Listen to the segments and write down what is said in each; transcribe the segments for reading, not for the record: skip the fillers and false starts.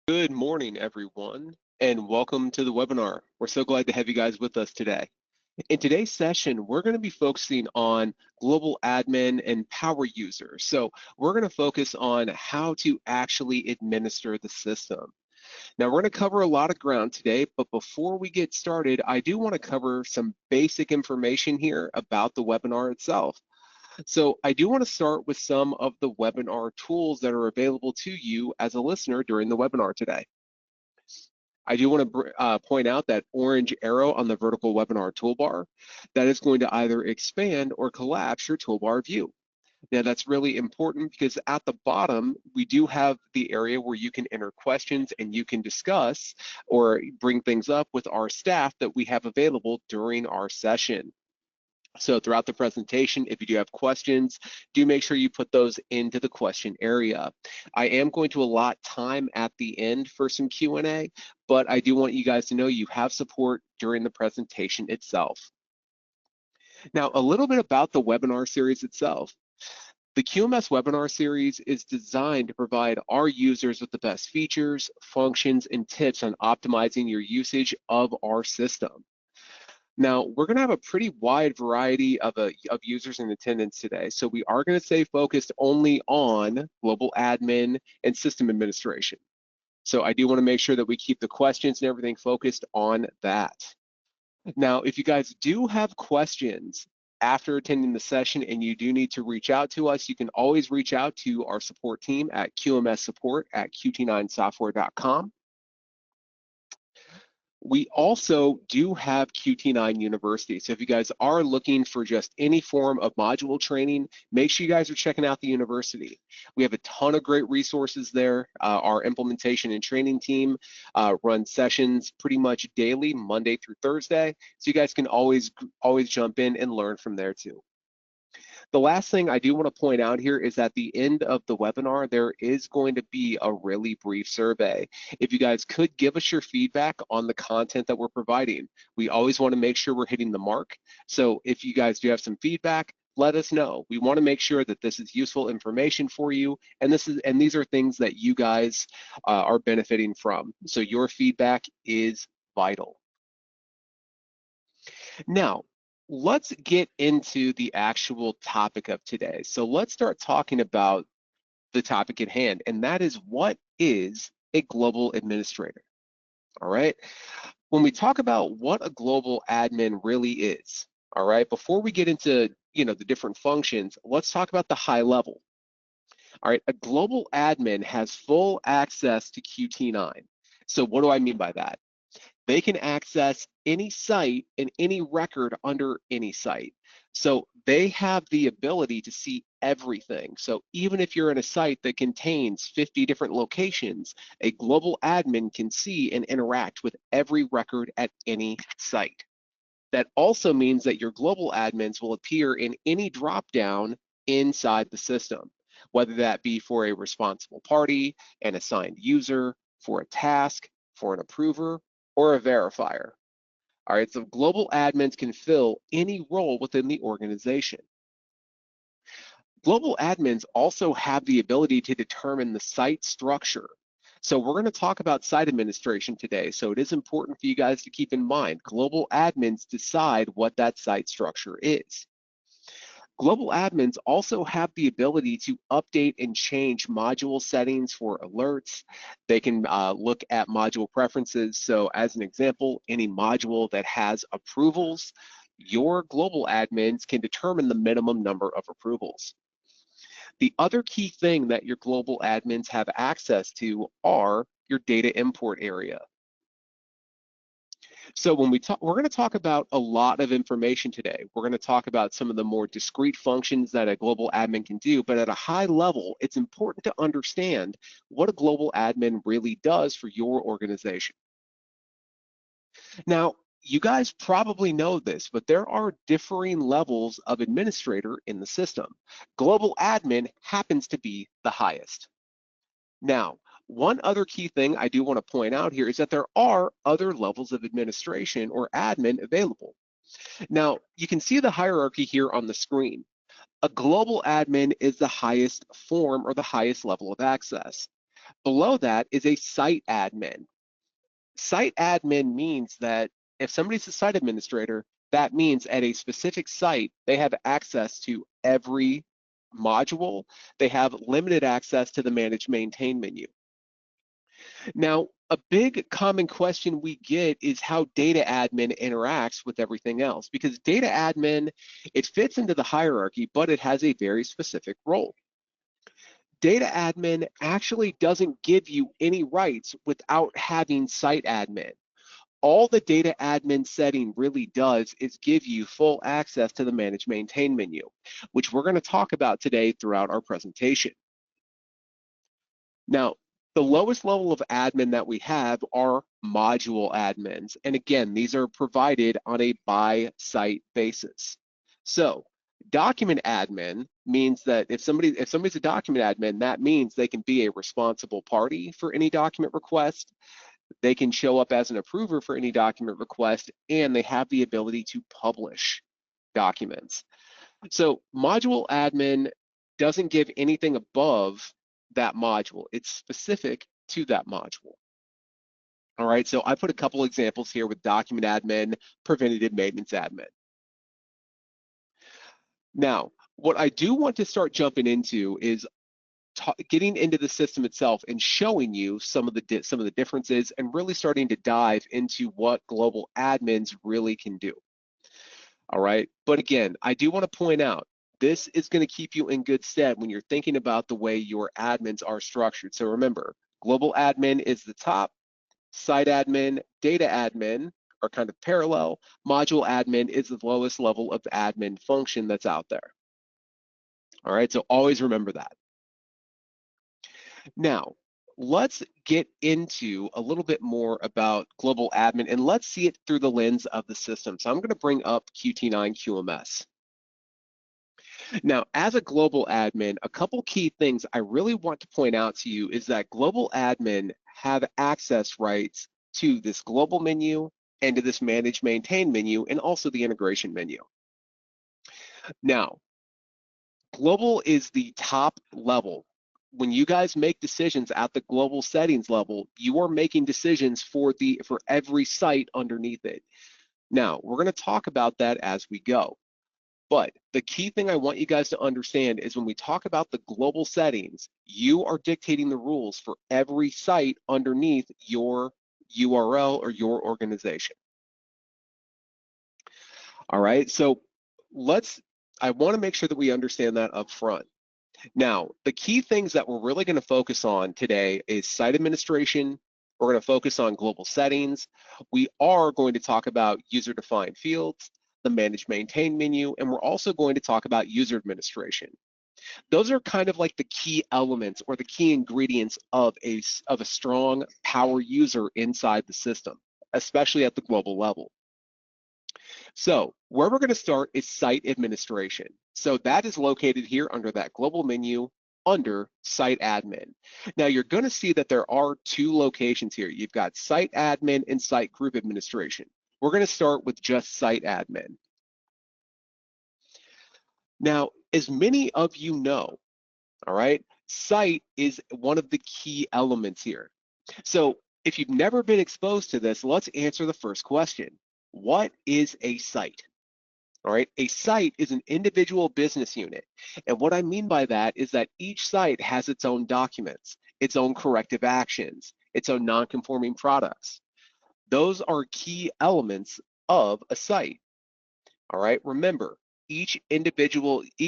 Good morning, everyone, and welcome to the webinar. We're so glad to have you guys with us today. In today's session, we're going to be focusing on global admin and power users. So we're going to focus on how to actually administer the system. Now, we're going to cover a lot of ground today, but before we get started, I do want to cover some basic information here about the webinar itself. So I do want to start with some of the webinar tools that are available to you as a listener during the webinar today. I do want to point out that orange arrow on the vertical webinar toolbar, that is going to either expand or collapse your toolbar view. Now that's really important because at the bottom, we do have the area where you can enter questions and you can discuss or bring things up with our staff that we have available during our session. So throughout the presentation, if you do have questions, do make sure you put those into the question area. I am going to allot time at the end for some Q&A, but I do want you guys to know you have support during the presentation itself. Now, a little bit about the webinar series itself. The QMS webinar series is designed to provide our users with the best features, functions, and tips on optimizing your usage of our system. Now, we're going to have a pretty wide variety of users in attendance today. So we are going to stay focused only on global admin and system administration. So I do want to make sure that we keep the questions and everything focused on that. Now, if you guys do have questions after attending the session and you do need to reach out to us, you can always reach out to our support team at QMSsupport@QT9Software.com. We also do have QT9 University. So if you guys are looking for just any form of module training, make sure you guys are checking out the university. We have a ton of great resources there. Our implementation and training team runs sessions pretty much daily, Monday through Thursday. So you guys can always jump in and learn from there too. The last thing I do want to point out here is at the end of the webinar, there is going to be a really brief survey. If you guys could give us your feedback on the content that we're providing, we always want to make sure we're hitting the mark. So if you guys do have some feedback, let us know. We want to make sure that this is useful information for you, and these are things that you guys are benefiting from. So your feedback is vital. Now, let's get into the actual topic of today. So let's start talking about the topic at hand, and that is, what is a global administrator? All right. When we talk about what a global admin really is, all right, before we get into the different functions, let's talk about the high level. All right, a global admin has full access to QT9. So what do I mean by that? They can access any site and any record under any site. So they have the ability to see everything. So even if you're in a site that contains 50 different locations, a global admin can see and interact with every record at any site. That also means that your global admins will appear in any dropdown inside the system, whether that be for a responsible party, an assigned user, for a task, for an approver, or a verifier. All right, so global admins can fill any role within the organization. Global admins also have the ability to determine the site structure. So we're going to talk about site administration today. So it is important for you guys to keep in mind, global admins decide what that site structure is. Global admins also have the ability to update and change module settings for alerts. They can look at module preferences. So as an example, any module that has approvals, your global admins can determine the minimum number of approvals. The other key thing that your global admins have access to are your data import area. So when we're going to talk about a lot of information today. We're going to talk about some of the more discrete functions that a global admin can do, but at a high level, it's important to understand what a global admin really does for your organization. Now, you guys probably know this, but there are differing levels of administrator in the system. Global admin happens to be the highest. Now, one other key thing I do want to point out here is that there are other levels of administration or admin available. Now, you can see the hierarchy here on the screen. A global admin is the highest form or the highest level of access. Below that is a site admin. Site admin means that if somebody's a site administrator, that means at a specific site, they have access to every module. They have limited access to the manage maintain menu. Now, a big common question we get is how data admin interacts with everything else, because data admin, it fits into the hierarchy, but it has a very specific role. Data admin actually doesn't give you any rights without having site admin. All the data admin setting really does is give you full access to the manage maintain menu, which we're going to talk about today throughout our presentation. Now, the lowest level of admin that we have are module admins. And again, these are provided on a by site basis. So document admin means that if somebody's a document admin, that means they can be a responsible party for any document request. They can show up as an approver for any document request, and they have the ability to publish documents. So module admin doesn't give anything above that module. It's specific to that module. All right, so I put a couple examples here with document admin, preventative maintenance admin. Now, what I do want to start jumping into is getting into the system itself and showing you some of the differences and really starting to dive into what global admins really can do. All right, but again, I do want to point out, this is going to keep you in good stead when you're thinking about the way your admins are structured. So remember, global admin is the top, site admin, data admin are kind of parallel, module admin is the lowest level of admin function that's out there. All right, so always remember that. Now, let's get into a little bit more about global admin, and let's see it through the lens of the system. So I'm going to bring up QT9 QMS. Now, as a global admin, a couple key things I really want to point out to you is that global admin have access rights to this global menu and to this manage maintain menu, and also the integration menu. Now, global is the top level. When you guys make decisions at the global settings level, you are making decisions for every site underneath it. Now, we're going to talk about that as we go. But the key thing I want you guys to understand is when we talk about the global settings, you are dictating the rules for every site underneath your URL or your organization. All right, so I want to make sure that we understand that up front. Now, the key things that we're really going to focus on today is site administration. We're going to focus on global settings. We are going to talk about user-defined fields, the manage maintain menu, and we're also going to talk about user administration. Those are kind of like the key elements or the key ingredients of a strong power user inside the system, especially at the global level. So where we're going to start is site administration. So that is located here under that global menu under site admin. Now you're going to see that there are two locations here. You've got site admin and site group administration. We're going to start with just site admin. Now, as many of you know, all right, site is one of the key elements here. So if you've never been exposed to this, let's answer the first question. What is a site? All right, a site is an individual business unit. And what I mean by that is that each site has its own documents, its own corrective actions, its own non-conforming products. Those are key elements of a site. All right, remember, each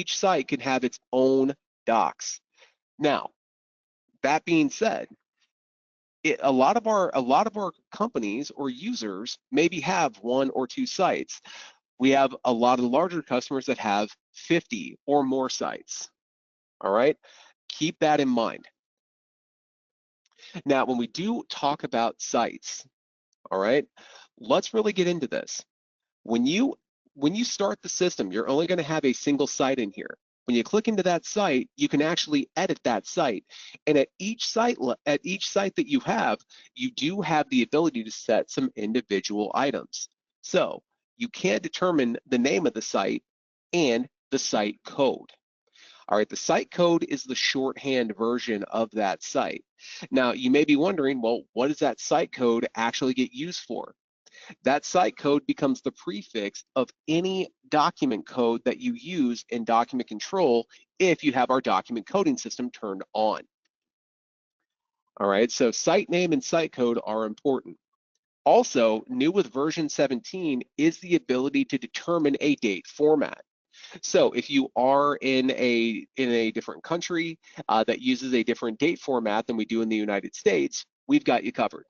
site can have its own docs. Now, that being said, a lot of our companies or users maybe have one or two sites. We have a lot of larger customers that have 50 or more sites. All right, keep that in mind. Now, when we do talk about sites, all right, let's really get into this. When you start the system, you're only going to have a single site in here. When you click into that site, you can actually edit that site. And at each site that you have, you do have the ability to set some individual items. So you can determine the name of the site and the site code. All right, the site code is the shorthand version of that site. Now, you may be wondering, well, what does that site code actually get used for? That site code becomes the prefix of any document code that you use in document control if you have our document coding system turned on. All right, so site name and site code are important. Also, new with version 17 is the ability to determine a date format. So if you are in a different country that uses a different date format than we do in the United States, we've got you covered.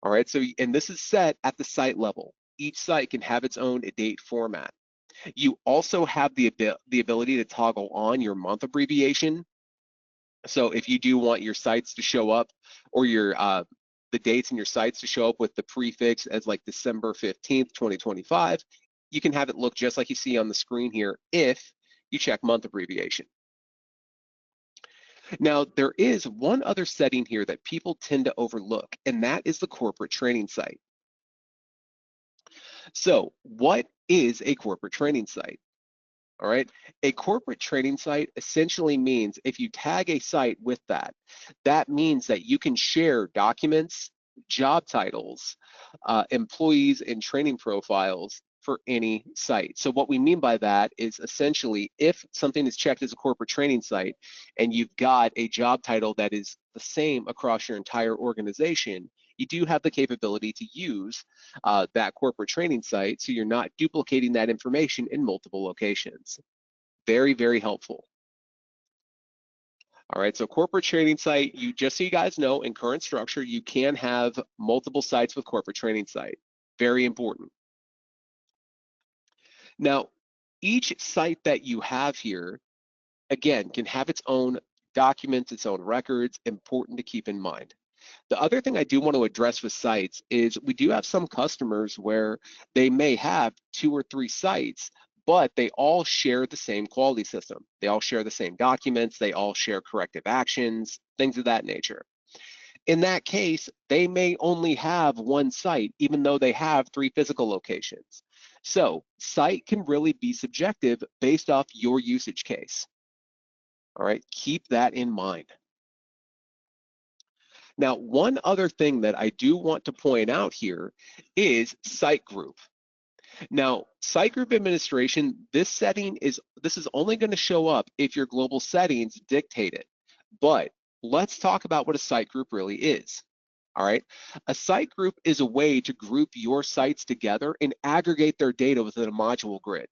All right, so, and this is set at the site level. Each site can have its own date format. You also have the ability to toggle on your month abbreviation. So if you do want your sites to show up, or your the dates in your sites to show up with the prefix as like December 15th, 2025, you can have it look just like you see on the screen here if you check month abbreviation. Now, there is one other setting here that people tend to overlook, and that is the corporate training site. So what is a corporate training site? All right, a corporate training site essentially means if you tag a site with that, that means that you can share documents, job titles, employees, and training profiles for any site. So what we mean by that is essentially if something is checked as a corporate training site and you've got a job title that is the same across your entire organization, you do have the capability to use that corporate training site so you're not duplicating that information in multiple locations. Very, very helpful. All right, so corporate training site, just so you guys know, in current structure, you can have multiple sites with corporate training site. Very important. Now, each site that you have here, again, can have its own documents, its own records, important to keep in mind. The other thing I do want to address with sites is we do have some customers where they may have 2 or 3 sites, but they all share the same quality system. They all share the same documents, they all share corrective actions, things of that nature. In that case, they may only have one site, even though they have 3 physical locations. So site can really be subjective based off your usage case. All right, keep that in mind. Now, one other thing that I do want to point out here is site group. Now, site group administration, this is only going to show up if your global settings dictate it. But let's talk about what a site group really is. All right, a site group is a way to group your sites together and aggregate their data within a module grid.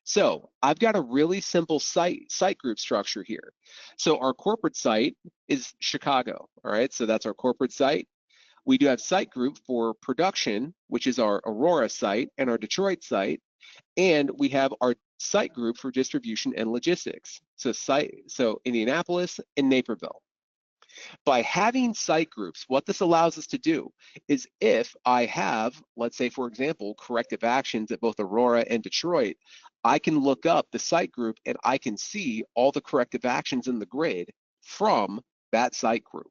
So I've got a really simple site group structure here. So our corporate site is Chicago, all right? So that's our corporate site. We do have site group for production, which is our Aurora site and our Detroit site. And we have our site group for distribution and logistics. So Indianapolis and Naperville. By having site groups, what this allows us to do is if I have, let's say, for example, corrective actions at both Aurora and Detroit, I can look up the site group and I can see all the corrective actions in the grid from that site group.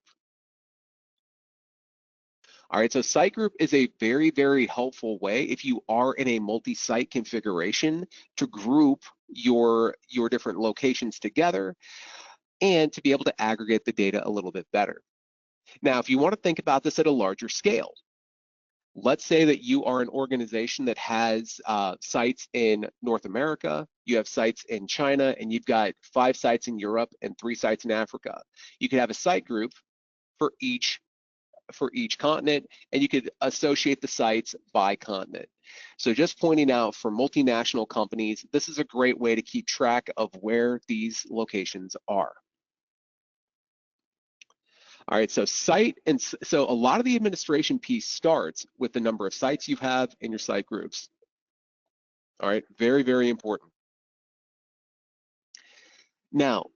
All right, so site group is a very, very helpful way if you are in a multi-site configuration to group your different locations together and to be able to aggregate the data a little bit better. Now, if you want to think about this at a larger scale, let's say that you are an organization that has sites in North America, you have sites in China, and you've got 5 sites in Europe and 3 sites in Africa. You could have a site group for each continent, and you could associate the sites by continent. So just pointing out for multinational companies, this is a great way to keep track of where these locations are. All right, so so a lot of the administration piece starts with the number of sites you have in your site groups. All right, very, very important. Now,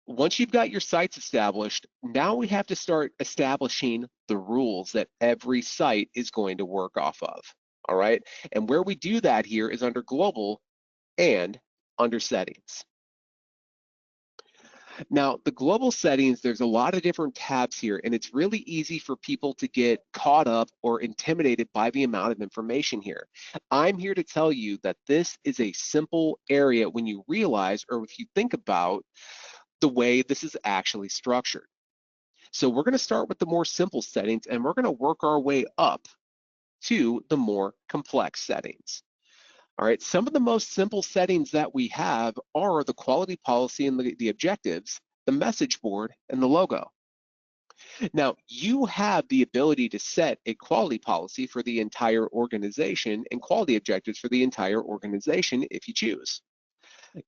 once you've got your sites established, now we have to start establishing the rules that every site is going to work off of. All right, and where we do that here is under global and under settings. Now, the global settings, there's a lot of different tabs here, and it's really easy for people to get caught up or intimidated by the amount of information here. I'm here to tell you that this is a simple area when you realize, or if you think about the way this is actually structured. So we're going to start with the more simple settings, and we're going to work our way up to the more complex settings. All right, some of the most simple settings that we have are the quality policy and the objectives, the message board, and the logo. Now, you have the ability to set a quality policy for the entire organization and quality objectives for the entire organization if you choose.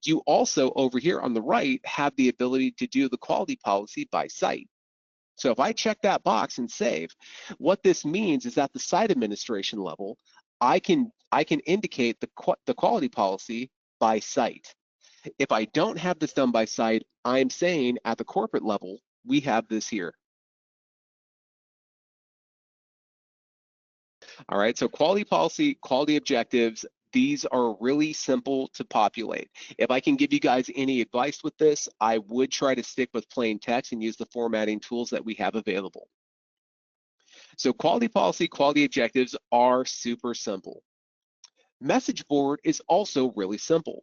You also, over here on the right, have the ability to do the quality policy by site. So if I check that box and save, what this means is at the site administration level, I can indicate the quality policy by site. If I don't have this done by site, I'm saying at the corporate level, we have this here. All right, so quality policy, quality objectives, these are really simple to populate. If I can give you guys any advice with this, I would try to stick with plain text and use the formatting tools that we have available. So quality policy, quality objectives are super simple. Message board is also really simple.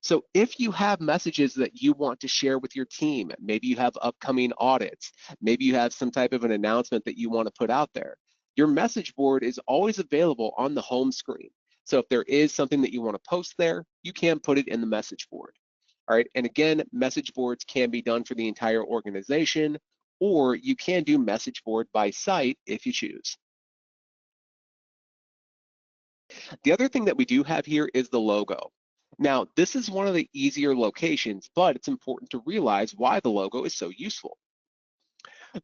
So if you have messages that you want to share with your team, maybe you have upcoming audits, maybe you have some type of an announcement that you want to put out there, your message board is always available on the home screen. So if there is something that you want to post there, you can put it in the message board. All right, and again, message boards can be done for the entire organization, or you can do message board by site if you choose. The other thing that we do have here is the logo. Now, this is one of the easier locations, but it's important to realize why the logo is so useful.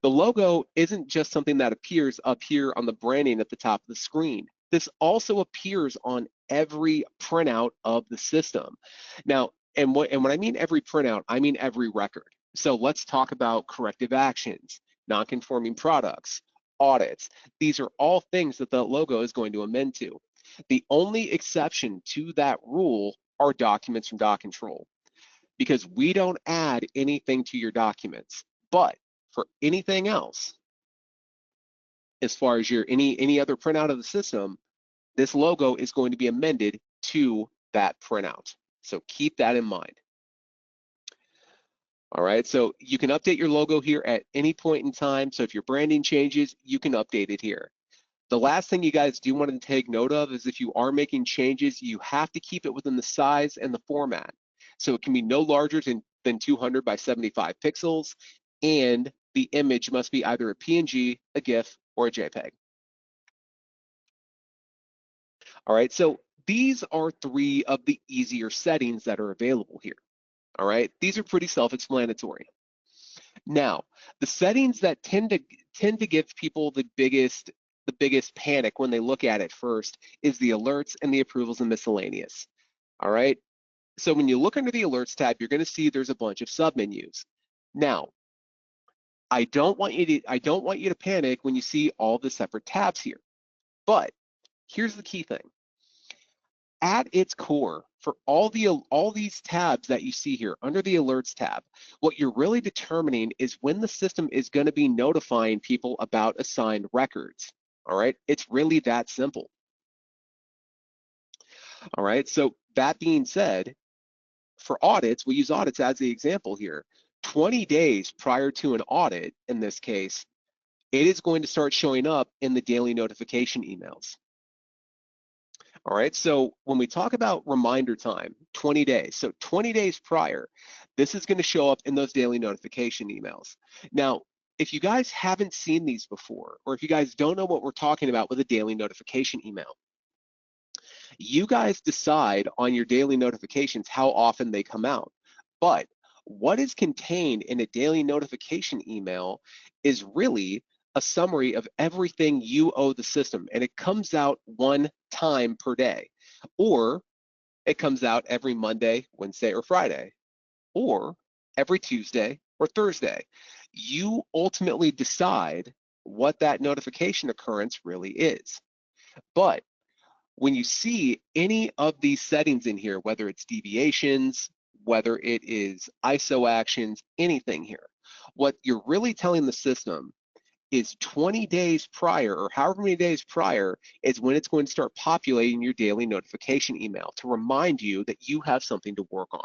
The logo isn't just something that appears up here on the branding at the top of the screen. This also appears on every printout of the system. Now, and when I mean every printout, I mean every record. So let's talk about corrective actions, non-conforming products, audits. These are all things that the logo is going to amend to. The only exception to that rule are documents from Doc Control, because we don't add anything to your documents. But for anything else, as far as your any other printout of the system, this logo is going to be amended to that printout. So keep that in mind. All right, so you can update your logo here at any point in time. So if your branding changes, you can update it here. The last thing you guys do want to take note of is if you are making changes, you have to keep it within the size and the format. So it can be no larger than 200 by 75 pixels, and the image must be either a PNG, a GIF, or a JPEG. All right, so these are three of the easier settings that are available here. All right, these are pretty self-explanatory. Now, the settings that tend to give people the biggest panic when they look at it first is the alerts and the approvals and miscellaneous. All right, so when you look under the alerts tab, you're going to see there's a bunch of submenus. Now, I don't want you to panic when you see all the separate tabs here. But here's the key thing. At its core, for all these tabs that you see here under the alerts tab, what you're really determining is when the system is going to be notifying people about assigned records. All right, it's really that simple. All right, so that being said, for audits, we use audits as the example here. 20 days prior to an audit, in this case, it is going to start showing up in the daily notification emails. All right, so when we talk about reminder time, 20 days, so 20 days prior, this is going to show up in those daily notification emails. Now, if you guys haven't seen these before, or if you guys don't know what we're talking about with a daily notification email, you guys decide on your daily notifications how often they come out. But what is contained in a daily notification email is really a summary of everything you owe the system, and it comes out one time per day, or it comes out every Monday, Wednesday, or Friday, or every Tuesday or Thursday. You ultimately decide what that notification occurrence really is. But when you see any of these settings in here, whether it's deviations, whether it is ISO actions, anything here. What you're really telling the system is 20 days prior, or however many days prior, is when it's going to start populating your daily notification email to remind you that you have something to work on.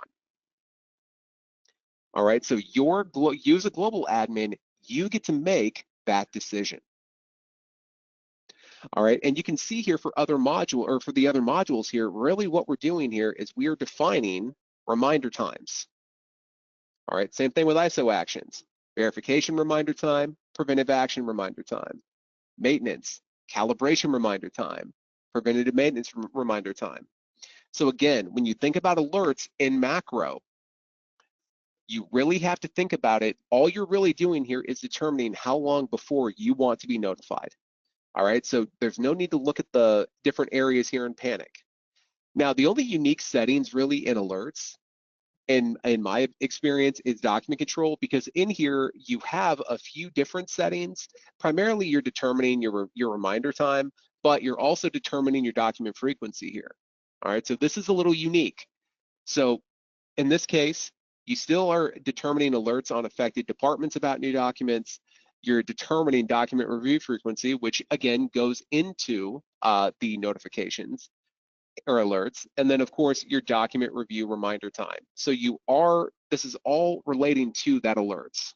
All right, so you as a global admin, you get to make that decision. All right, and you can see here for other for the other modules here, really what we're doing here is we are defining reminder times. All right, same thing with ISO actions. Verification reminder time, preventive action reminder time, maintenance, calibration reminder time, preventative maintenance reminder time. So again, when you think about alerts in macro, you really have to think about it. All you're really doing here is determining how long before you want to be notified. All right, so there's no need to look at the different areas here and panic. Now, the only unique settings really in alerts, in my experience, is document control, because in here you have a few different settings. Primarily, you're determining your reminder time, but you're also determining your document frequency here. All right, so this is a little unique. So in this case, you still are determining alerts on affected departments about new documents. You're determining document review frequency, which again goes into the notifications or alerts. And then of course, your document review reminder time. So this is all relating to that alerts.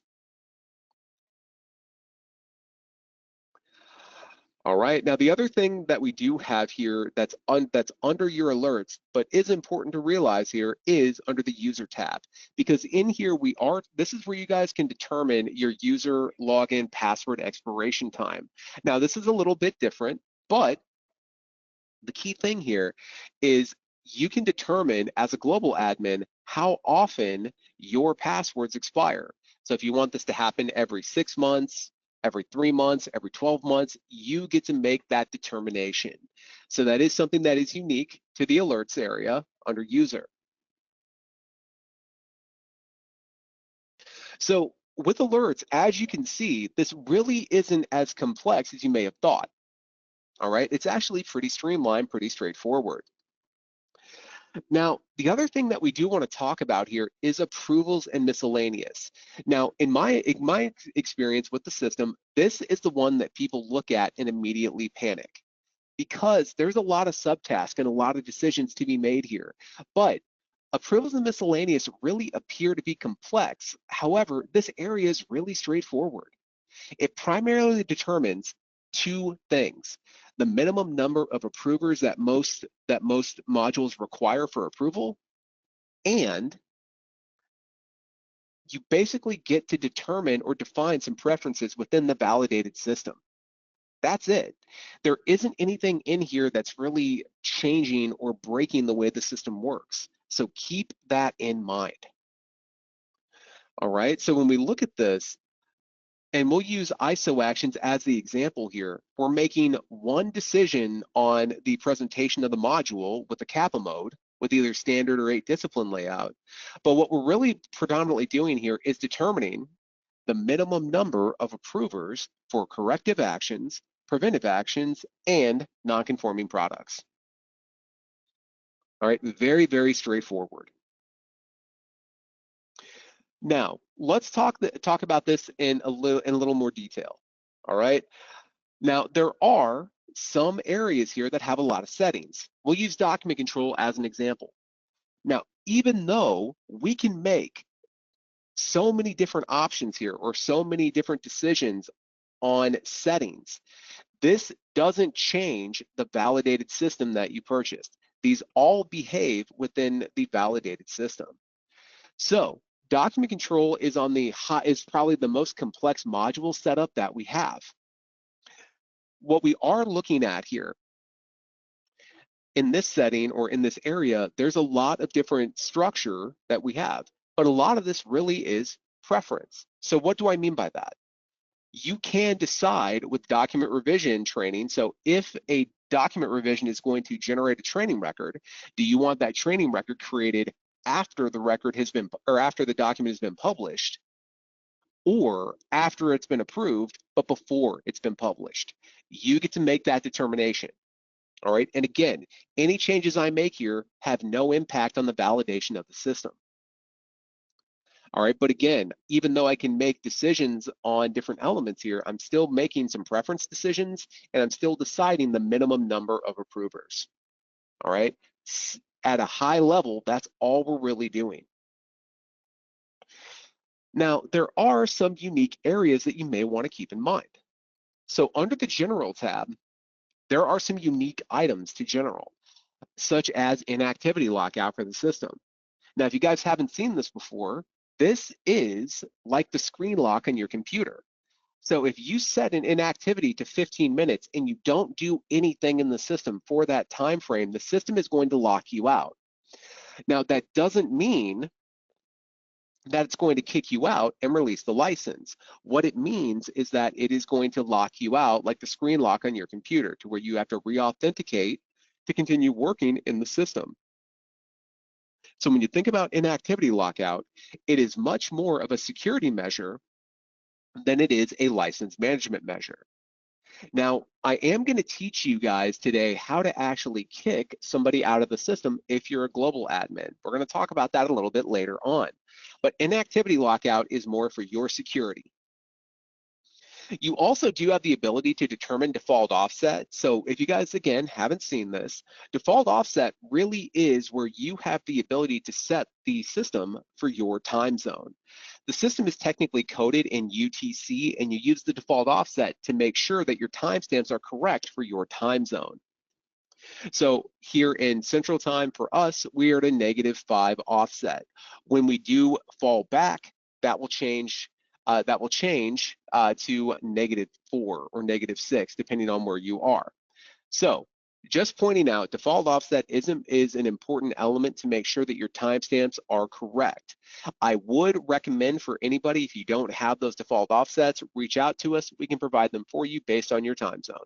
All right, now the other thing that we do have here that's under your alerts, but is important to realize here, is under the user tab. Because in here this is where you guys can determine your user login password expiration time. Now this is a little bit different, but the key thing here is you can determine as a global admin how often your passwords expire. So if you want this to happen every 6 months, every 3 months, every 12 months, you get to make that determination. So that is something that is unique to the alerts area under user. So with alerts, as you can see, this really isn't as complex as you may have thought. All right, it's actually pretty streamlined, pretty straightforward. Now, the other thing that we do want to talk about here is approvals and miscellaneous. Now, in my experience with the system, this is the one that people look at and immediately panic, because there's a lot of subtasks and a lot of decisions to be made here. But approvals and miscellaneous really appear to be complex. However, this area is really straightforward. It primarily determines two things: the minimum number of approvers that most modules require for approval, and you basically get to determine or define some preferences within the validated system. That's it. There isn't anything in here that's really changing or breaking the way the system works. So keep that in mind. All right, so when we look at this, and we'll use ISO actions as the example here, we're making one decision on the presentation of the module with the kappa mode, with either standard or 8 discipline layout. But what we're really predominantly doing here is determining the minimum number of approvers for corrective actions, preventive actions, and non-conforming products. All right, very, very straightforward. Now, let's talk about this in a little more detail. All right. Now, there are some areas here that have a lot of settings. We'll use document control as an example. Now, even though we can make so many different options here, or so many different decisions on settings, this doesn't change the validated system that you purchased. These all behave within the validated system. So document control is probably the most complex module setup that we have. What we are looking at here in this setting, or in this area, there's a lot of different structure that we have, but a lot of this really is preference. So what do I mean by that? You can decide with document revision training. So if a document revision is going to generate a training record, do you want that training record created after the record has been, or after the document has been published, or after it's been approved, but before it's been published? You get to make that determination. All right, and again, any changes I make here have no impact on the validation of the system. All right, but again, even though I can make decisions on different elements here, I'm still making some preference decisions and I'm still deciding the minimum number of approvers. All right, at a high level, that's all we're really doing. Now, there are some unique areas that you may want to keep in mind. So under the General tab, there are some unique items to General, such as inactivity lockout for the system. Now, if you guys haven't seen this before, this is like the screen lock on your computer. So if you set an inactivity to 15 minutes and you don't do anything in the system for that time frame, the system is going to lock you out. Now, that doesn't mean that it's going to kick you out and release the license. What it means is that it is going to lock you out like the screen lock on your computer, to where you have to re-authenticate to continue working in the system. So when you think about inactivity lockout, it is much more of a security measure than it is a license management measure. Now, I am going to teach you guys today how to actually kick somebody out of the system if you're a global admin. We're going to talk about that a little bit later on. But inactivity lockout is more for your security. You also do have the ability to determine default offset. So if you guys, again, haven't seen this, default offset really is where you have the ability to set the system for your time zone. The system is technically coded in UTC, and you use the default offset to make sure that your timestamps are correct for your time zone. So here in Central Time for us, we are at a -5 offset. When we do fall back, that will change to -4 or -6, depending on where you are. So just pointing out, default offset is an important element to make sure that your timestamps are correct. I would recommend for anybody, if you don't have those default offsets, reach out to us. We can provide them for you based on your time zone.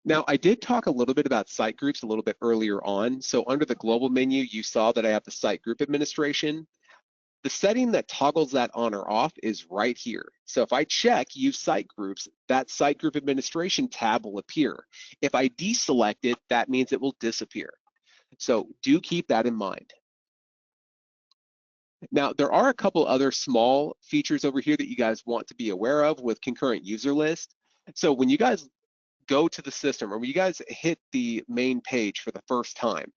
Now, I did talk a little bit about site groups a little bit earlier on. So under the global menu, you saw that I have the site group administration. The setting that toggles that on or off is right here. So if I check use site groups, that site group administration tab will appear. If I deselect it, that means it will disappear. So do keep that in mind. Now, there are a couple other small features over here that you guys want to be aware of with concurrent user list. So when you guys go to the system, or when you guys hit the main page for the first time,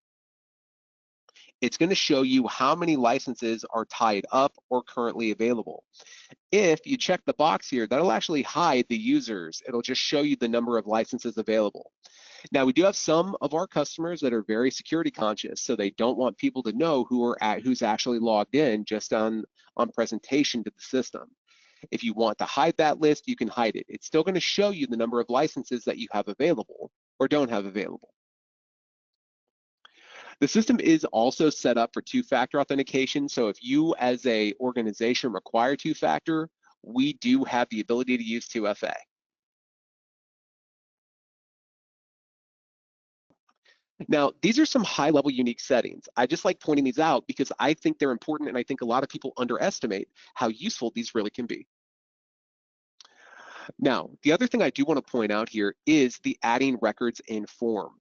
it's going to show you how many licenses are tied up or currently available. If you check the box here, that'll actually hide the users. It'll just show you the number of licenses available. Now, we do have some of our customers that are very security conscious, so they don't want people to know who's actually logged in just on presentation to the system. If you want to hide that list, you can hide it. It's still going to show you the number of licenses that you have available or don't have available. The system is also set up for two-factor authentication. So if you as a organization require two-factor, we do have the ability to use 2FA. Now, these are some high-level unique settings. I just like pointing these out because I think they're important, and I think a lot of people underestimate how useful these really can be. Now, the other thing I do want to point out here is the adding records in form.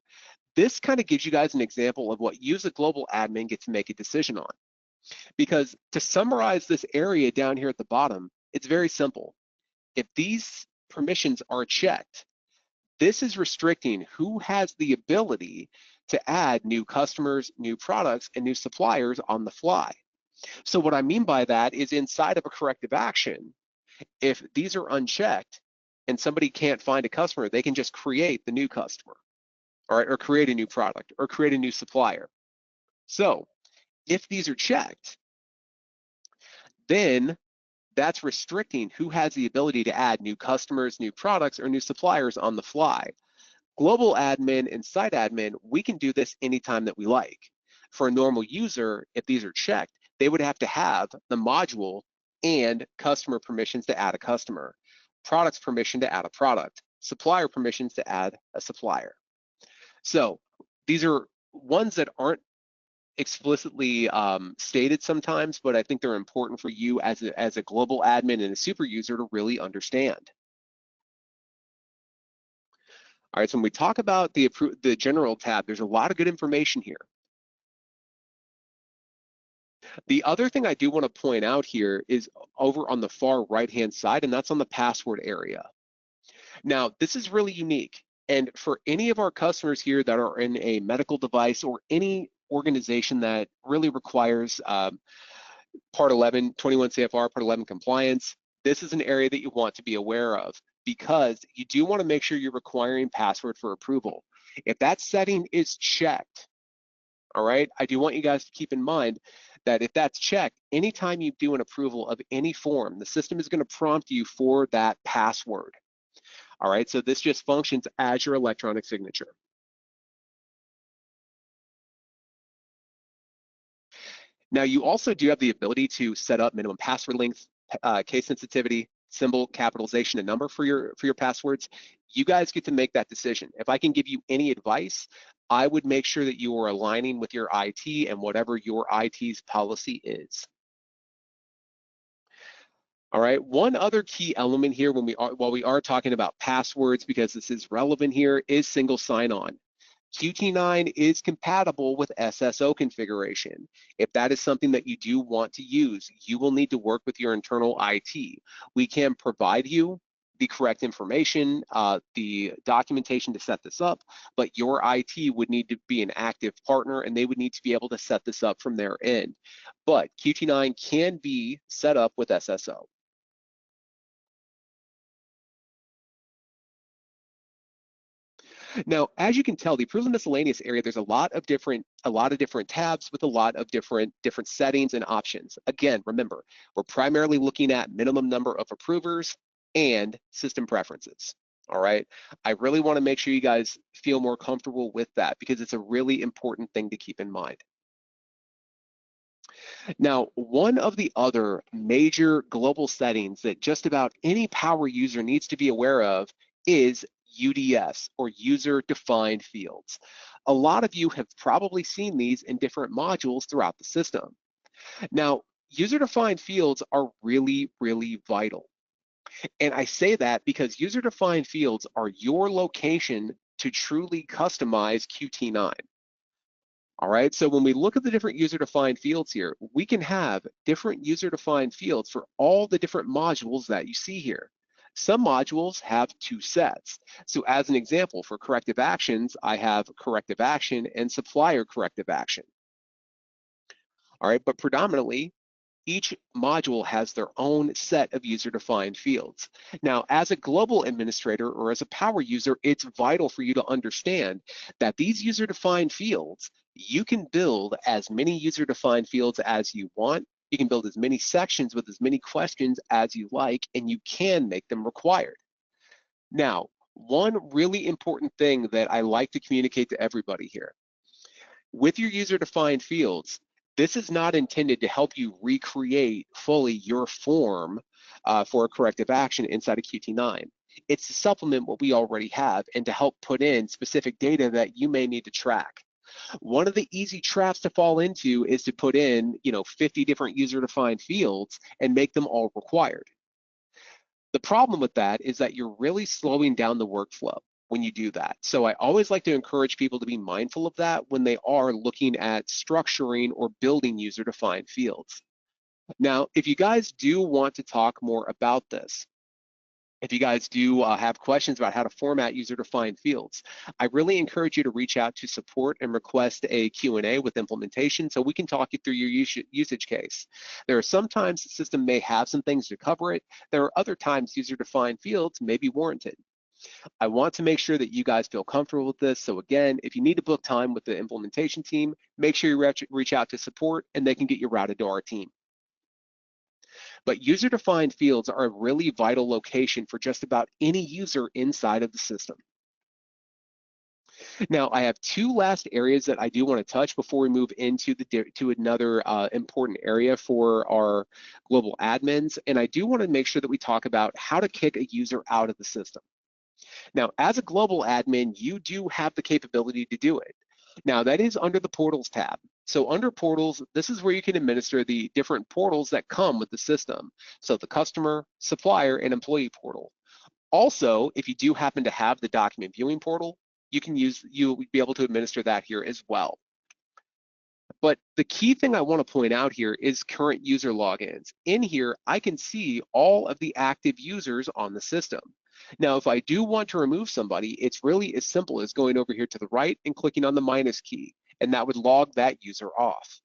This kind of gives you guys an example of what you as a global admin get to make a decision on. Because to summarize this area down here at the bottom, it's very simple. If these permissions are checked, this is restricting who has the ability to add new customers, new products, and new suppliers on the fly. So what I mean by that is inside of a corrective action, if these are unchecked and somebody can't find a customer, they can just create the new customer, all right, or create a new product or create a new supplier. So if these are checked, then that's restricting who has the ability to add new customers, new products, or new suppliers on the fly. Global admin and site admin, we can do this anytime that we like. For a normal user, if these are checked, they would have to have the module and customer permissions to add a customer, products permission to add a product, supplier permissions to add a supplier. So these are ones that aren't explicitly stated sometimes, but I think they're important for you as a global admin and a super user to really understand. All right, so when we talk about the general tab, there's a lot of good information here. The other thing I do want to point out here is over on the far right-hand side, and that's on the password area. Now, this is really unique. And for any of our customers here that are in a medical device or any organization that really requires Part 11, 21 CFR, Part 11 compliance, this is an area that you want to be aware of because you do want to make sure you're requiring password for approval. If that setting is checked, all right, I do want you guys to keep in mind that if that's checked, anytime you do an approval of any form, the system is going to prompt you for that password. All right, so this just functions as your electronic signature. Now, you also do have the ability to set up minimum password length, case sensitivity, symbol capitalization, and number for your passwords. You guys get to make that decision. If I can give you any advice, I would make sure that you are aligning with your IT and whatever your IT's policy is. All right, one other key element here while we are talking about passwords, because this is relevant here, is single sign-on. QT9 is compatible with SSO configuration. If that is something that you do want to use, you will need to work with your internal IT. We can provide you the correct information, the documentation to set this up, but your IT would need to be an active partner and they would need to be able to set this up from their end. But QT9 can be set up with SSO. Now, as you can tell, the approved and miscellaneous area, there's a lot of different tabs with a lot of different settings and options. Again, remember, we're primarily looking at minimum number of approvers and system preferences. All right. I really want to make sure you guys feel more comfortable with that because it's a really important thing to keep in mind. Now, one of the other major global settings that just about any power user needs to be aware of is UDFs, or user-defined fields. A lot of you have probably seen these in different modules throughout the system. Now, user-defined fields are really, really vital. And I say that because user-defined fields are your location to truly customize QT9. All right, so when we look at the different user-defined fields here, we can have different user-defined fields for all the different modules that you see here. Some modules have two sets. So as an example, for corrective actions, I have corrective action and supplier corrective action. All right, but predominantly, each module has their own set of user-defined fields. Now, as a global administrator or as a power user, it's vital for you to understand that these user-defined fields, you can build as many user-defined fields as you want. You can build as many sections with as many questions as you like, and you can make them required. Now, one really important thing that I like to communicate to everybody here, with your user-defined fields, this is not intended to help you recreate fully your form for a corrective action inside of QT9. It's to supplement what we already have and to help put in specific data that you may need to track. One of the easy traps to fall into is to put in, 50 different user-defined fields and make them all required. The problem with that is that you're really slowing down the workflow when you do that. So I always like to encourage people to be mindful of that when they are looking at structuring or building user-defined fields. Now, if you guys do want to talk more about this, if you guys do have questions about how to format user-defined fields, I really encourage you to reach out to support and request a Q&A with implementation so we can talk you through your usage case. There are sometimes the system may have some things to cover it. There are other times user-defined fields may be warranted. I want to make sure that you guys feel comfortable with this. So again, if you need to book time with the implementation team, make sure you reach out to support and they can get you routed to our team. But user-defined fields are a really vital location for just about any user inside of the system. Now, I have two last areas that I do want to touch before we move into another important area for our global admins. And I do want to make sure that we talk about how to kick a user out of the system. Now, as a global admin, you do have the capability to do it. Now, that is under the Portals tab. So under Portals, this is where you can administer the different portals that come with the system. So the customer, supplier, and employee portal. Also, if you do happen to have the document viewing portal, you'll be able to administer that here as well. But the key thing I want to point out here is current user logins. In here, I can see all of the active users on the system. Now, if I do want to remove somebody, it's really as simple as going over here to the right and clicking on the minus key, and that would log that user off.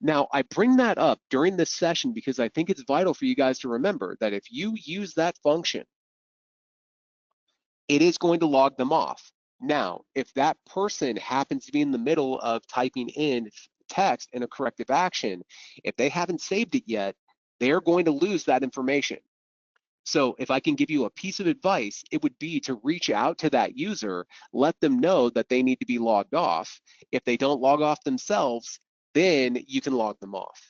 Now, I bring that up during this session because I think it's vital for you guys to remember that if you use that function, it is going to log them off. Now, if that person happens to be in the middle of typing in text in a corrective action, if they haven't saved it yet, they're going to lose that information. So if I can give you a piece of advice, it would be to reach out to that user, let them know that they need to be logged off. If they don't log off themselves, then you can log them off.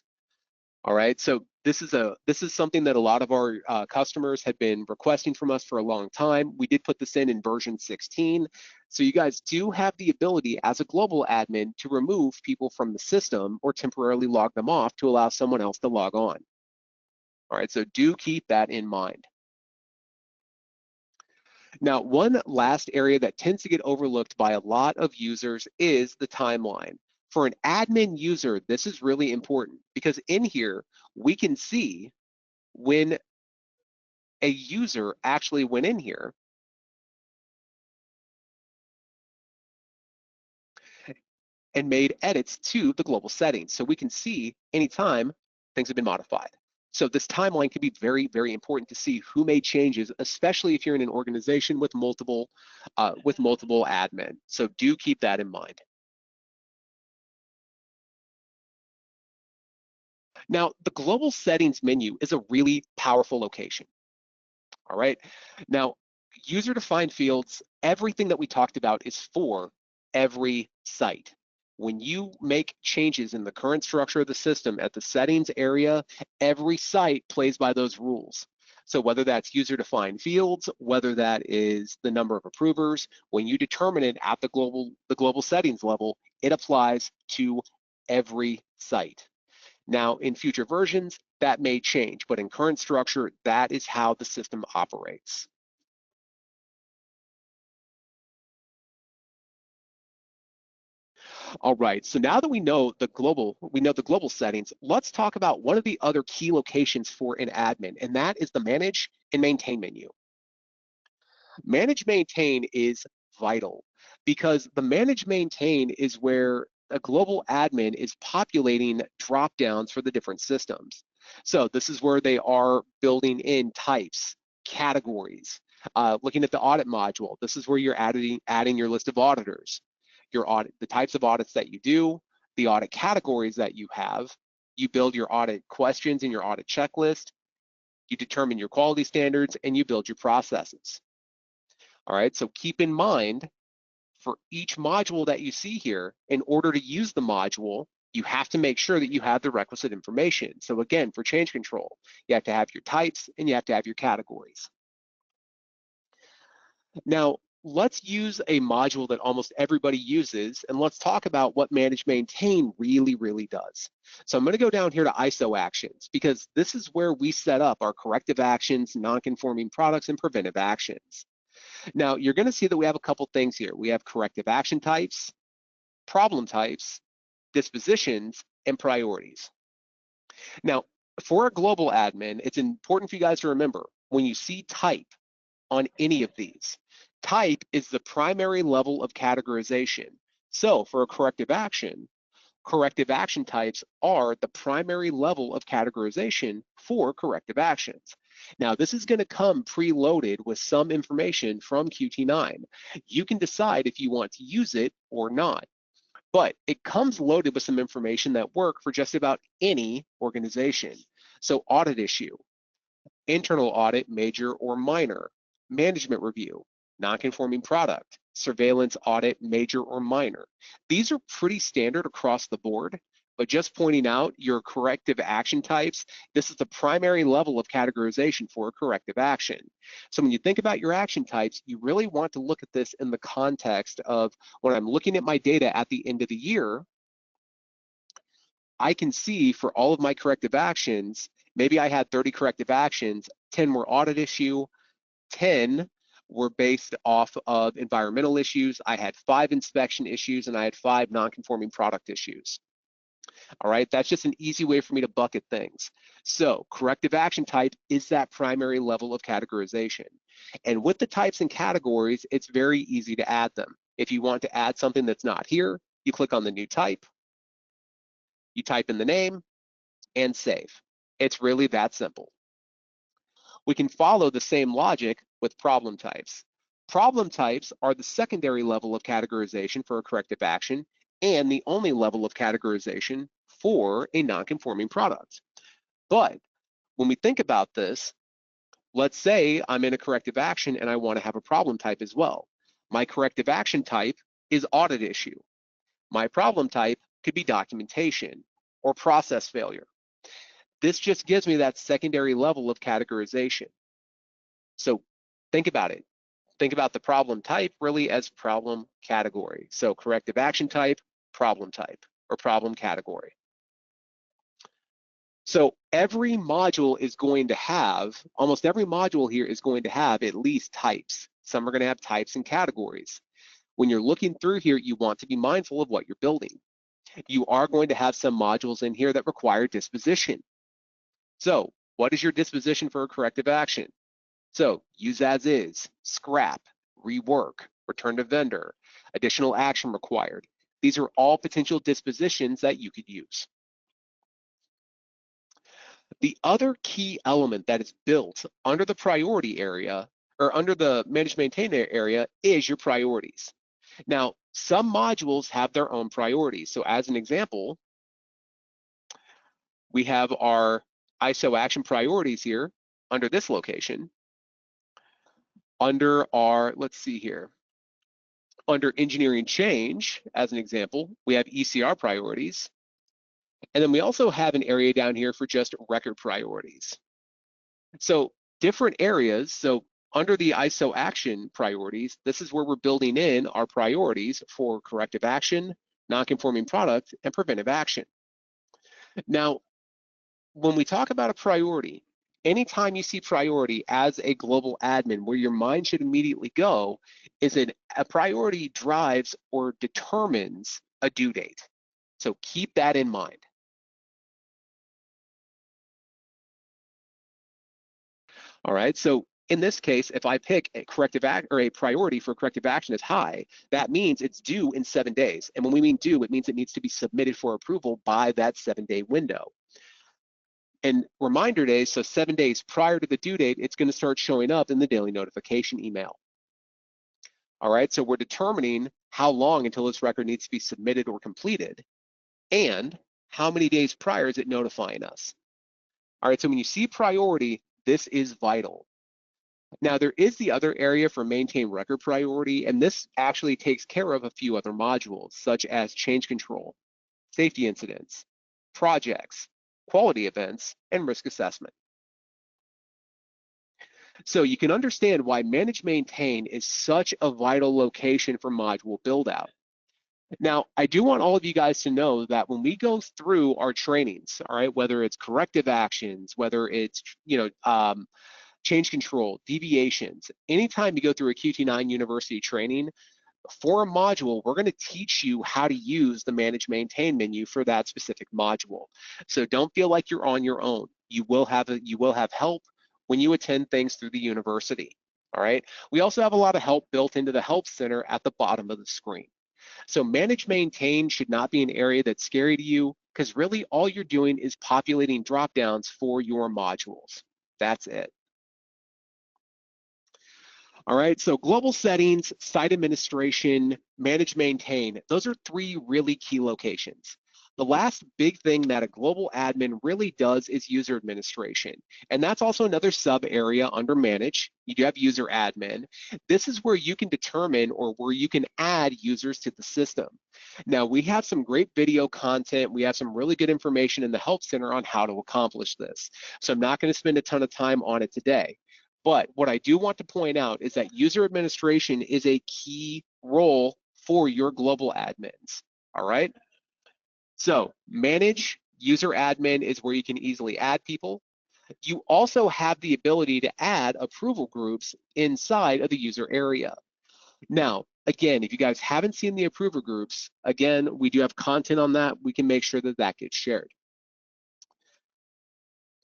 All right, so this is something that a lot of our customers had been requesting from us for a long time. We did put this in version 16, so you guys do have the ability as a global admin to remove people from the system or temporarily log them off to allow someone else to log on. All right, so do keep that in mind. Now, one last area that tends to get overlooked by a lot of users is the timeline. For an admin user, this is really important because in here, we can see when a user actually went in here and made edits to the global settings. So we can see anytime things have been modified. So this timeline can be very, very important to see who made changes, especially if you're in an organization with multiple admin. So do keep that in mind. Now, the global settings menu is a really powerful location. All right. Now, user-defined fields, everything that we talked about is for every site. When you make changes in the current structure of the system at the settings area, every site plays by those rules. So whether that's user-defined fields, whether that is the number of approvers, when you determine it at the global settings level, it applies to every site. Now, in future versions, that may change, but in current structure, that is how the system operates. All right, so now that we know the global settings, let's talk about one of the other key locations for an admin, and that is the manage and maintain menu. Manage maintain is vital because the manage maintain is where a global admin is populating drop downs for the different systems. So this is where they are building in types, categories, looking at the audit module. This is where you're adding your list of auditors, your audit, the types of audits that you do, the audit categories that you have. You build your audit questions in your audit checklist. You determine your quality standards and you build your processes. All right, so keep in mind for each module that you see here, in order to use the module, you have to make sure that you have the requisite information. So again, for change control, you have to have your types and you have to have your categories. Now, let's use a module that almost everybody uses, and let's talk about what Manage Maintain really, really does. So I'm going to go down here to ISO actions because this is where we set up our corrective actions, non-conforming products, and preventive actions. Now, you're going to see that we have a couple things here. We have corrective action types, problem types, dispositions, and priorities. Now, for a global admin, it's important for you guys to remember when you see type on any of these, type is the primary level of categorization. So for a corrective action types are the primary level of categorization for corrective actions. Now, this is going to come preloaded with some information from QT9. You can decide if you want to use it or not, but it comes loaded with some information that work for just about any organization. So audit issue, internal audit, major or minor, management review, non-conforming product, surveillance audit, major or minor. These are pretty standard across the board, but just pointing out your corrective action types, this is the primary level of categorization for a corrective action. So when you think about your action types, you really want to look at this in the context of when I'm looking at my data at the end of the year, I can see for all of my corrective actions, maybe I had 30 corrective actions, 10 were audit issue, 10 were based off of environmental issues, I had 5 inspection issues, and I had 5 non-conforming product issues. All right, that's just an easy way for me to bucket things. So corrective action type is that primary level of categorization. And with the types and categories, it's very easy to add them. If you want to add something that's not here, you click on the new type, you type in the name, and save. It's really that simple. We can follow the same logic with problem types. Problem types are the secondary level of categorization for a corrective action and the only level of categorization for a non-conforming product. But when we think about this, let's say I'm in a corrective action and I want to have a problem type as well. My corrective action type is audit issue. My problem type could be documentation or process failure. This just gives me that secondary level of categorization. So think about it. Think about the problem type really as problem category. So corrective action type, or problem category. So every module is going to have, almost every module here is going to have at least types. Some are going to have types and categories. When you're looking through here, you want to be mindful of what you're building. You are going to have some modules in here that require disposition. So what is your disposition for a corrective action? So use as is, scrap, rework, return to vendor, additional action required. These are all potential dispositions that you could use. The other key element that is built under the priority area or under the manage maintain area is your priorities. Now, some modules have their own priorities. So as an example, we have our ISO action priorities here under this location. Under our, let's see here, under engineering change, as an example, we have ECR priorities. And then we also have an area down here for just record priorities. So different areas, so under the ISO action priorities, this is where we're building in our priorities for corrective action, non-conforming product, and preventive action. Now, when we talk about a priority, anytime you see priority as a global admin, where your mind should immediately go is a priority drives or determines a due date. So keep that in mind. All right, so in this case, if I pick a corrective act or a priority for corrective action is high, that means it's due in 7 days. And when we mean due, it means it needs to be submitted for approval by that 7-day window. And reminder days, so 7 days prior to the due date, it's going to start showing up in the daily notification email. All right, so we're determining how long until this record needs to be submitted or completed, and how many days prior is it notifying us. All right, so when you see priority, this is vital. Now, there is the other area for maintain record priority, and this actually takes care of a few other modules, such as change control, safety incidents, projects, quality events, and risk assessment. So you can understand why manage maintain is such a vital location for module build out. Now, I do want all of you guys to know that when we go through our trainings, all right, whether it's corrective actions, whether it's, change control, deviations, anytime you go through a QT9 University training, for a module, we're going to teach you how to use the manage maintain menu for that specific module. So don't feel like you're on your own. You will have help when you attend things through the university. All right. We also have a lot of help built into the help center at the bottom of the screen. So manage maintain should not be an area that's scary to you, because really all you're doing is populating dropdowns for your modules. That's it. All right, so global settings, site administration, manage maintain, those are 3 really key locations. The last big thing that a global admin really does is user administration. And that's also another sub area under manage. You do have user admin. This is where you can determine or where you can add users to the system. Now, we have some great video content. We have some really good information in the Help Center on how to accomplish this. So I'm not going to spend a ton of time on it today. But what I do want to point out is that user administration is a key role for your global admins, all right? So manage user admin is where you can easily add people. You also have the ability to add approval groups inside of the user area. Now, again, if you guys haven't seen the approver groups, again, we do have content on that. We can make sure that that gets shared.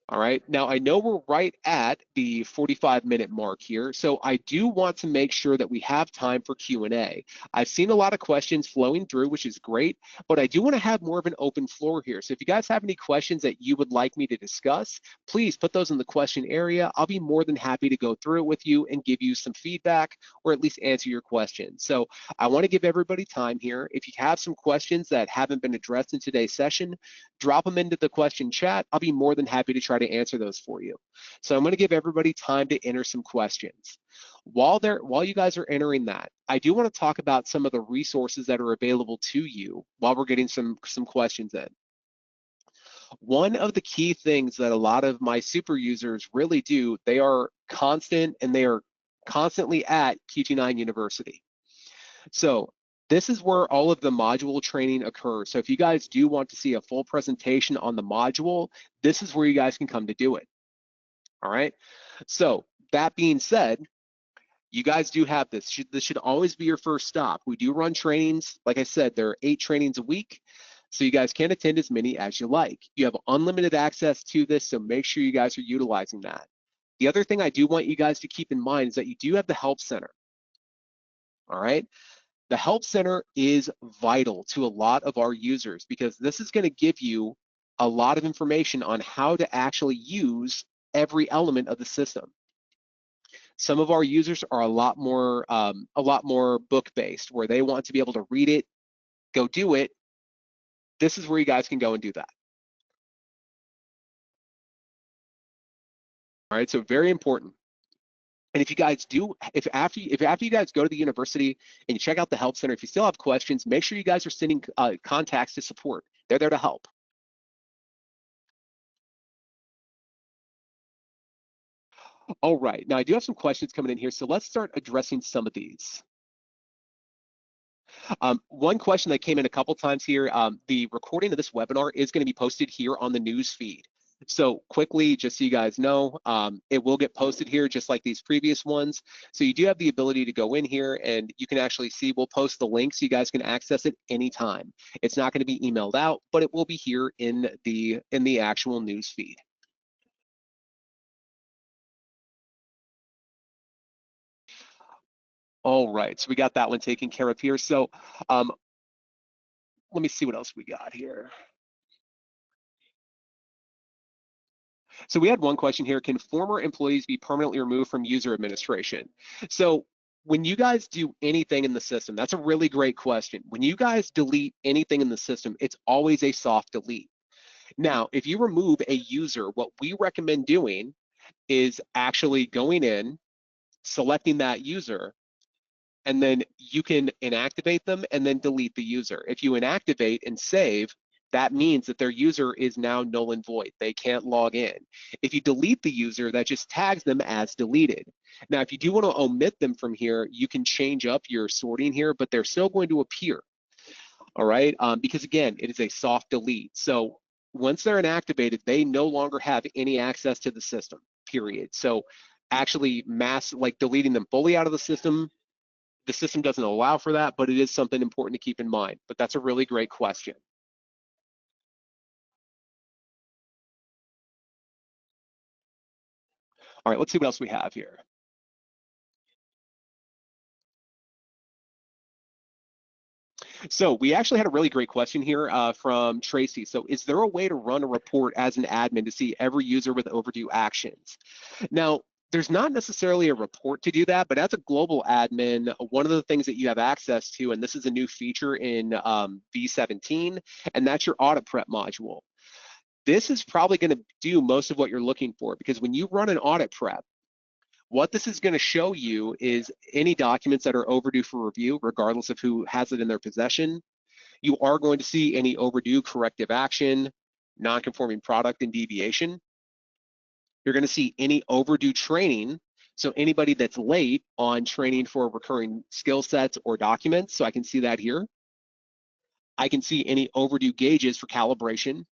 All right, now I know we're right at the 45-minute mark here, so I do want to make sure that we have time for Q&A. I've seen a lot of questions flowing through, which is great, but I do want to have more of an open floor here. So if you guys have any questions that you would like me to discuss, please put those in the question area. I'll be more than happy to go through it with you and give you some feedback or at least answer your questions. So I want to give everybody time here. If you have some questions that haven't been addressed in today's session, drop them into the question chat. I'll be more than happy to try to answer those for you. So I'm going to give everybody time to enter some questions. While you guys are entering that, I do want to talk about some of the resources that are available to you while we're getting some questions in. One of the key things that a lot of my super users really do, they are constant and they are constantly at QT9 University. So this is where all of the module training occurs. So if you guys do want to see a full presentation on the module, this is where you guys can come to do it. All right. So that being said, you guys do have this. This should always be your first stop. We do run trainings. Like I said, there are 8 trainings a week. So you guys can attend as many as you like. You have unlimited access to this, so make sure you guys are utilizing that. The other thing I do want you guys to keep in mind is that you do have the Help Center. All right. The Help Center is vital to a lot of our users because this is going to give you a lot of information on how to actually use every element of the system. Some of our users are a lot more book-based, where they want to be able to read it, go do it. This is where you guys can go and do that. All right, so very important. And if you guys do, if after you guys go to the university and you check out the Help Center, if you still have questions, make sure you guys are sending contacts to support. They're there to help. All right, now I do have some questions coming in here, so let's start addressing some of these. One question that came in a couple times here, the recording of this webinar is going to be posted here on the news feed. So quickly, just so you guys know, it will get posted here just like these previous ones. So you do have the ability to go in here and you can actually see, we'll post the link so you guys can access it anytime. It's not going to be emailed out, but it will be here in the actual news feed. All right, so we got that one taken care of here. So let me see what else we got here. So we had one question here, can former employees be permanently removed from user administration? So when you guys do anything in the system, that's a really great question. When you guys delete anything in the system, it's always a soft delete. Now, if you remove a user, what we recommend doing is actually going in, selecting that user, and then you can inactivate them and then delete the user. If you inactivate and save, that means that their user is now null and void. They can't log in. If you delete the user, that just tags them as deleted. Now, if you do want to omit them from here, you can change up your sorting here, but they're still going to appear, all right? Because again, it is a soft delete. So once they're inactivated, they no longer have any access to the system, period. So actually deleting them fully out of the system doesn't allow for that, but it is something important to keep in mind. But that's a really great question. All right, let's see what else we have here. So we actually had a really great question here from Tracy. So is there a way to run a report as an admin to see every user with overdue actions? Now, there's not necessarily a report to do that, but as a global admin, one of the things that you have access to, and this is a new feature in V17, and that's your audit prep module. This is probably going to do most of what you're looking for, because when you run an audit prep, what this is going to show you is any documents that are overdue for review, regardless of who has it in their possession. You are going to see any overdue corrective action, non-conforming product, and deviation. You're going to see any overdue training, so anybody that's late on training for recurring skill sets or documents, so I can see that here. I can see any overdue gauges for calibration,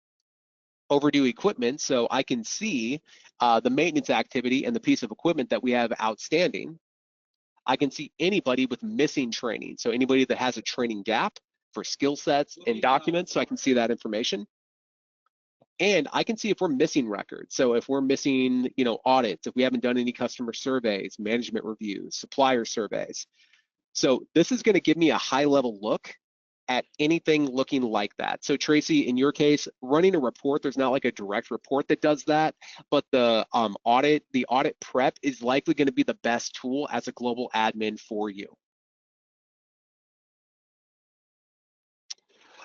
overdue equipment, so I can see the maintenance activity and the piece of equipment that we have outstanding. I can see anybody with missing training. So anybody that has a training gap for skill sets and documents, so I can see that information. And I can see if we're missing records. So if we're missing, audits, if we haven't done any customer surveys, management reviews, supplier surveys. So this is going to give me a high level look at anything looking like that. So Tracy, in your case, running a report, there's not like a direct report that does that, but the audit prep is likely going to be the best tool as a global admin for you.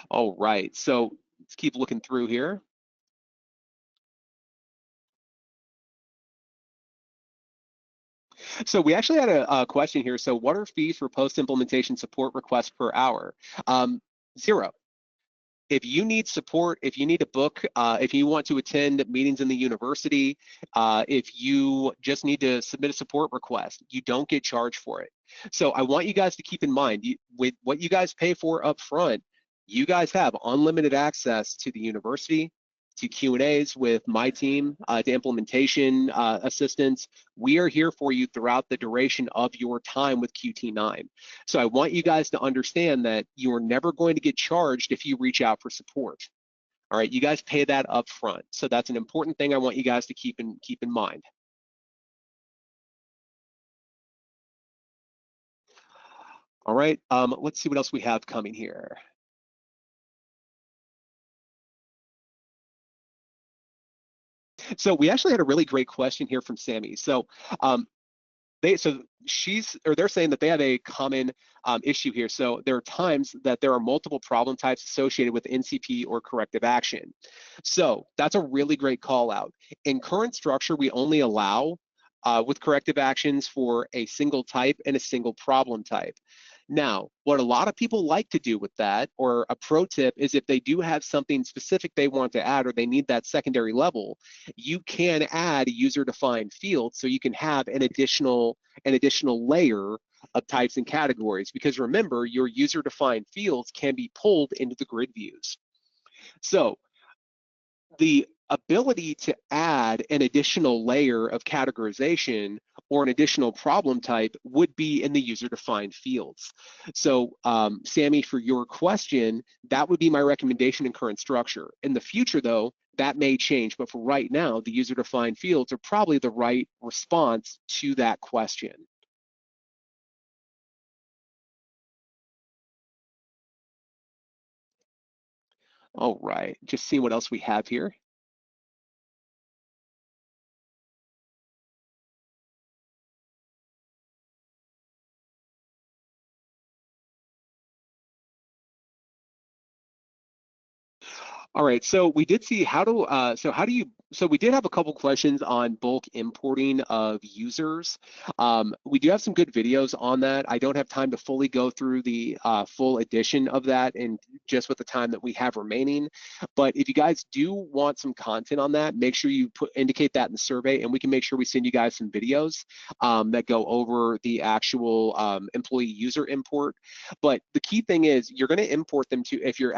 All right, so let's keep looking through here. So we actually had a question here. So what are fees for post-implementation support requests per hour? 0. If you need support, if you need a book, if you want to attend meetings in the university, if you just need to submit a support request, you don't get charged for it. So I want you guys to keep in mind, with what you guys pay for up front, you guys have unlimited access to the university, to Q&As with my team, to implementation assistance. We are here for you throughout the duration of your time with QT9. So I want you guys to understand that you are never going to get charged if you reach out for support. All right, you guys pay that up front. So that's an important thing I want you guys to keep in mind. All right, let's see what else we have coming here. So we actually had a really great question here from Sammy. So they're saying that they have a common issue here. So there are times that there are multiple problem types associated with NCP or corrective action. So that's a really great call out. In current structure, we only allow with corrective actions for a single type and a single problem type. Now, what a lot of people like to do with that, or a pro tip, is if they do have something specific they want to add or they need that secondary level, you can add a user-defined field so you can have an additional layer of types and categories. Because remember, your user-defined fields can be pulled into the grid views. So the ability to add an additional layer of categorization or an additional problem type would be in the user-defined fields. So Sammy, for your question, that would be my recommendation in current structure. In the future though, that may change, but for right now, the user-defined fields are probably the right response to that question. All right, just see what else we have here. All right, so we did see so we did have a couple questions on bulk importing of users. We do have some good videos on that. I don't have time to fully go through the full edition of that and just with the time that we have remaining. But if you guys do want some content on that, make sure you indicate that in the survey and we can make sure we send you guys some videos that go over the actual employee user import. But the key thing is you're going to import them to, if you're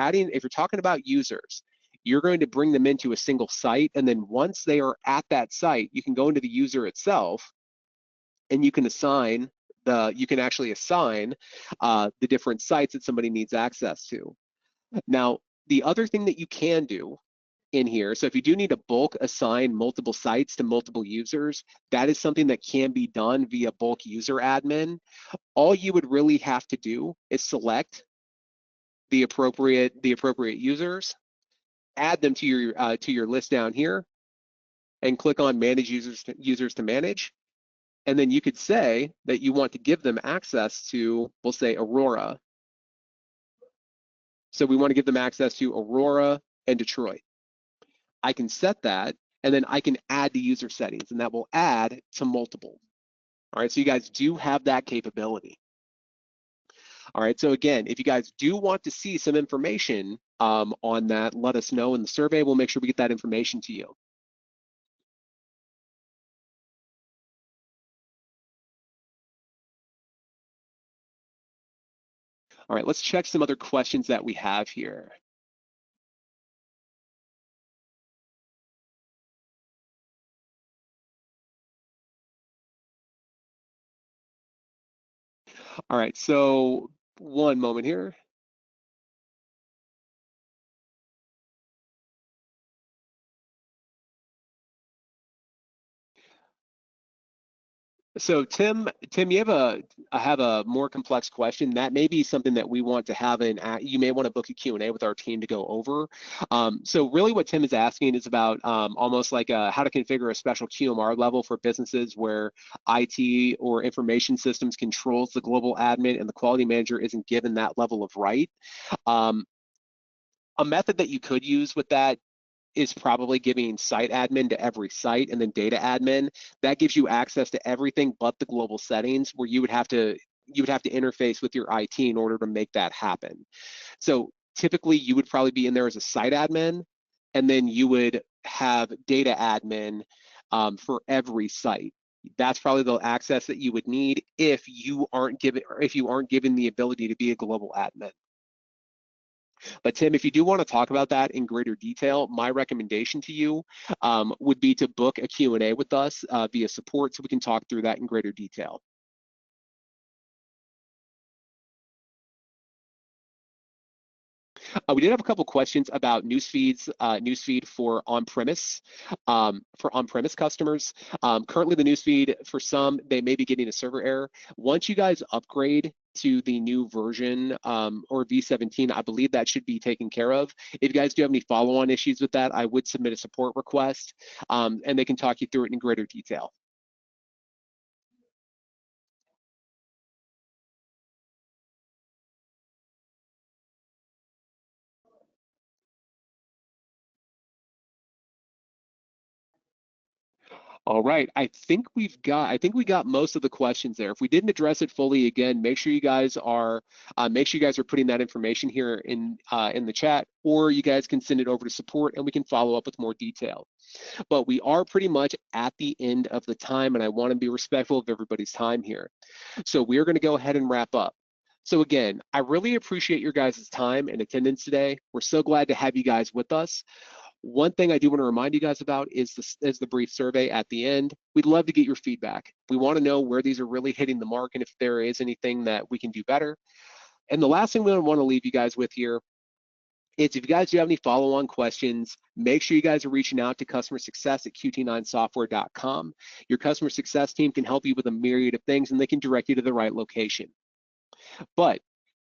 talking about users, you're going to bring them into a single site. And then once they are at that site, you can go into the user itself and you can actually assign the different sites that somebody needs access to. Now, the other thing that you can do in here, so if you do need to bulk assign multiple sites to multiple users, that is something that can be done via bulk user admin. All you would really have to do is select the appropriate users, add them to your list down here, and click on manage users to manage. And then you could say that you want to give them access to, we'll say Aurora. So we want to give them access to Aurora and Detroit. I can set that, and then I can add the user settings, and that will add to multiple. All right, so you guys do have that capability. All right, so again, if you guys do want to see some information on that, let us know in the survey. We'll make sure we get that information to you. All right, let's check some other questions that we have here. All right, so one moment here. So Tim, I have a more complex question. That may be something that we want to have you may want to book a Q&A with our team to go over. So really what Tim is asking is about almost like how to configure a special QMR level for businesses where IT or information systems controls the global admin and the quality manager isn't given that level of right. Um, a method that you could use with that is probably giving site admin to every site and then data admin. That gives you access to everything but the global settings where you would have to interface with your IT in order to make that happen. So typically you would probably be in there as a site admin, and then you would have data admin for every site. That's probably the access that you would need if you aren't given the ability to be a global admin. But Tim, if you do want to talk about that in greater detail, my recommendation to you would be to book a Q&A with us via support so we can talk through that in greater detail. We did have a couple questions about newsfeed for on-premise customers. Currently, the newsfeed for some they may be getting a server error. Once you guys upgrade to the new version or V17, I believe that should be taken care of. If you guys do have any follow-on issues with that, I would submit a support request, and they can talk you through it in greater detail. All right, I think we got most of the questions there. If we didn't address it fully, again, make sure you guys are putting that information here in the chat, or you guys can send it over to support and we can follow up with more detail. But we are pretty much at the end of the time, and I want to be respectful of everybody's time here. So we're going to go ahead and wrap up. So again, I really appreciate your guys' time and attendance today. We're so glad to have you guys with us. One thing I do want to remind you guys about is the brief survey at the end. We'd love to get your feedback. We want to know where these are really hitting the mark and if there is anything that we can do better. And the last thing we want to leave you guys with here is if you guys do have any follow-on questions, make sure you guys are reaching out to customer success at QT9software.com. Your customer success team can help you with a myriad of things and they can direct you to the right location. But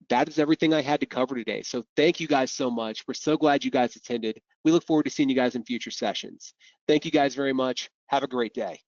that is everything I had to cover today. So thank you guys so much. We're so glad you guys attended. We look forward to seeing you guys in future sessions. Thank you guys very much. Have a great day.